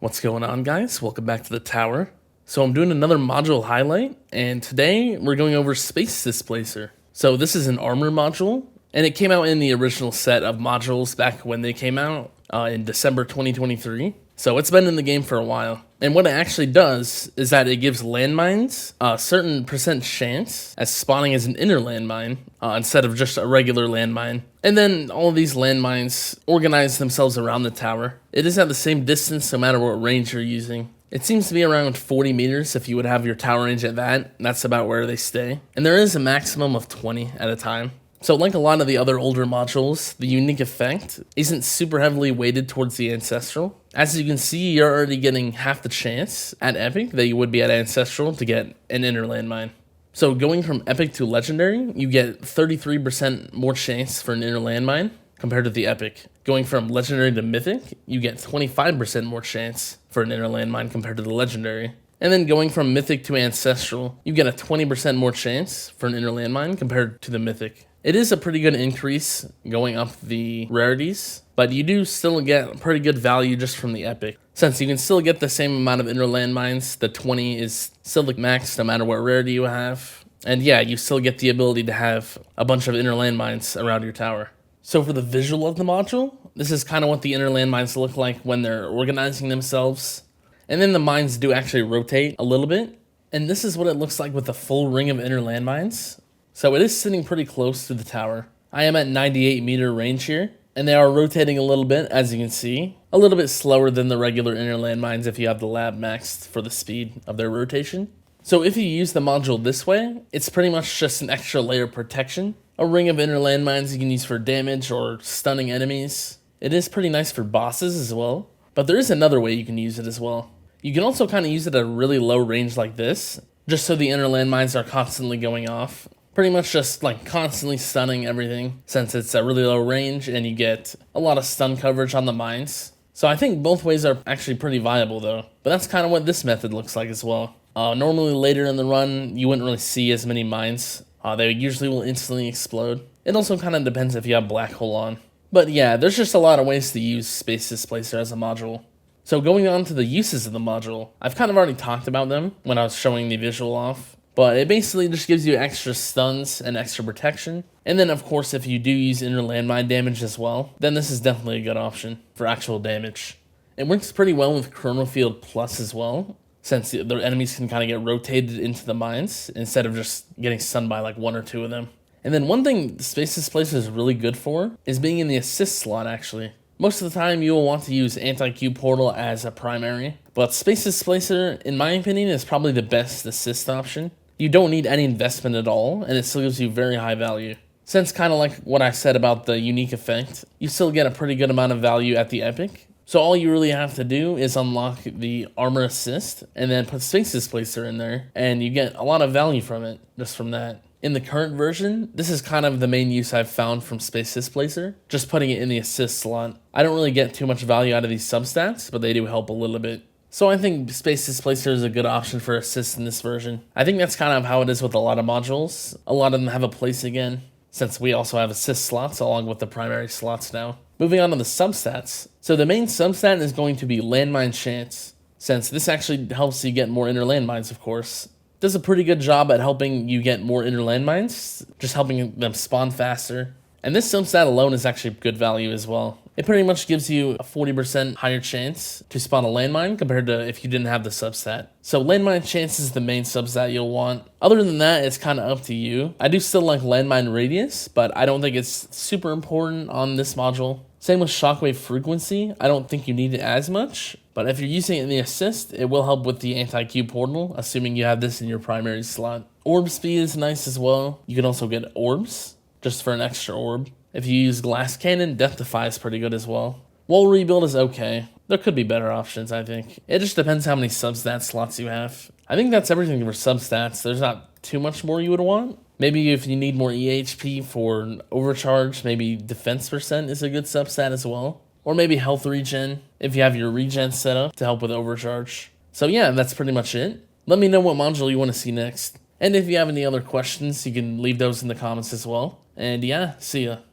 What's going on, guys? Welcome back to the tower. So I'm doing another module highlight, and today we're going over Space Displacer. So this is an armor module, and it came out in the original set of modules back when they came out in December 2023. So it's been in the game for a while. And what it actually does is that it gives landmines a certain percent chance as spawning as an inner landmine instead of just a regular landmine. And then all of these landmines organize themselves around the tower. It is at the same distance no matter what range you're using. It seems to be around 40 meters if you would have your tower range at that. That's about where they stay. And there is a maximum of 20 at a time. So like a lot of the other older modules, the unique effect isn't super heavily weighted towards the Ancestral. As you can see, you're already getting half the chance at Epic that you would be at Ancestral to get an inner landmine. So going from Epic to Legendary, you get 33% more chance for an inner landmine compared to the Epic. Going from Legendary to Mythic, you get 25% more chance for an inner landmine compared to the Legendary. And then going from Mythic to Ancestral, you get a 20% more chance for an inner landmine compared to the Mythic. It is a pretty good increase going up the rarities, but you do still get pretty good value just from the Epic. Since you can still get the same amount of inner landmines, the 20 is still the max no matter what rarity you have. And yeah, you still get the ability to have a bunch of inner landmines around your tower. So for the visual of the module, this is kind of what the inner landmines look like when they're organizing themselves. And then the mines do actually rotate a little bit. And this is what it looks like with the full ring of inner landmines. So it is sitting pretty close to the tower. I am at 98 meter range here, and they are rotating a little bit, as you can see. A little bit slower than the regular inner landmines if you have the lab maxed for the speed of their rotation. So if you use the module this way, it's pretty much just an extra layer of protection. A ring of inner landmines you can use for damage or stunning enemies. It is pretty nice for bosses as well, but there is another way you can use it as well. You can also kind of use it at a really low range like this, just so the inner landmines are constantly going off. Pretty much just like constantly stunning everything since it's a really low range and you get a lot of stun coverage on the mines. So I think both ways are actually pretty viable though. But that's kind of what this method looks like as well. Normally later in the run, you wouldn't really see as many mines. They usually will instantly explode. It also kind of depends if you have Black Hole on. But yeah, there's just a lot of ways to use Space Displacer as a module. So going on to the uses of the module, I've kind of already talked about them when I was showing the visual off. But it basically just gives you extra stuns and extra protection. And then of course if you do use inner landmine damage as well, then this is definitely a good option for actual damage. It works pretty well with Chrono Field Plus as well, since the enemies can kind of get rotated into the mines instead of just getting stunned by like one or two of them. And then one thing Space Displacer is really good for is being in the assist slot actually. Most of the time you will want to use Anti-Q Portal as a primary, but Space Displacer, in my opinion, is probably the best assist option. You don't need any investment at all, and it still gives you very high value. Since kind of like what I said about the unique effect, you still get a pretty good amount of value at the Epic. So all you really have to do is unlock the Armor Assist, and then put Space Displacer in there, and you get a lot of value from it, just from that. In the current version, this is kind of the main use I've found from Space Displacer, just putting it in the assist slot. I don't really get too much value out of these substats, but they do help a little bit. So I think Space Displacer is a good option for assist in this version. I think that's kind of how it is with a lot of modules. A lot of them have a place again, since we also have assist slots along with the primary slots now. Moving on to the substats. So the main substat is going to be landmine chance, since this actually helps you get more inner landmines, of course. It does a pretty good job at helping you get more inner landmines, just helping them spawn faster. And this substat alone is actually good value as well. It pretty much gives you a 40% higher chance to spawn a landmine compared to if you didn't have the substat. So landmine chance is the main substat you'll want. Other than that, it's kind of up to you. I do still like landmine radius, but I don't think it's super important on this module. Same with shockwave frequency. I don't think you need it as much, but if you're using it in the assist, it will help with the anti-Q portal, assuming you have this in your primary slot. Orb speed is nice as well. You can also get orbs, just for an extra orb. If you use Glass Cannon, Death Defy is pretty good as well. Wall Rebuild is okay. There could be better options, I think. It just depends how many substat slots you have. I think that's everything for substats. There's not too much more you would want. Maybe if you need more EHP for overcharge, maybe defense percent is a good substat as well. Or maybe health regen, if you have your regen set up to help with overcharge. So yeah, that's pretty much it. Let me know what module you want to see next. And if you have any other questions, you can leave those in the comments as well. And yeah, see ya.